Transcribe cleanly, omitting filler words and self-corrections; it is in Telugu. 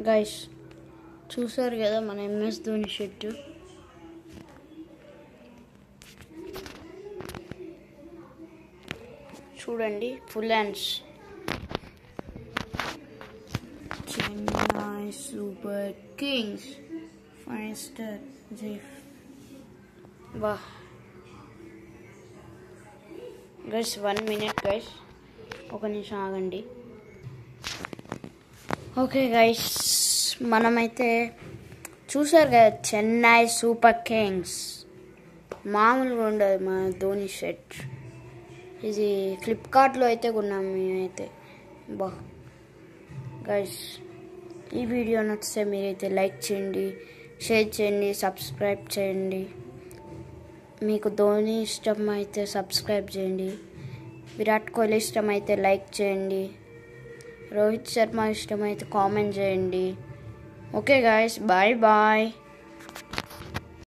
గైస్ చూసారు కదా మన MS ధోని షర్ట్. చూడండి full hands. Chennai super kings 5 star జీఫ్. వా గైస్ 1 minute గైస్, ఒక నిమిషం ఆగండి. ఓకే గైస్, మనమైతే చూసారు కదా చెన్నై సూపర్ కింగ్స్. మామూలుగా ఉండదు మన ధోని షర్ట్. ఇది ఫ్లిప్కార్ట్లో అయితే కొన్నాం మేమైతే. బా గైస్, ఈ వీడియో నచ్చితే మీరైతే లైక్ చేయండి, షేర్ చేయండి, సబ్స్క్రైబ్ చేయండి. మీకు ధోని ఇష్టం అయితే సబ్స్క్రైబ్ చేయండి, విరాట్ కోహ్లీ ఇష్టం అయితే లైక్ చేయండి, రోహిత్ శర్మ ఇష్టం అయితే కామెంట్ చేయండి. Okay guys, bye bye.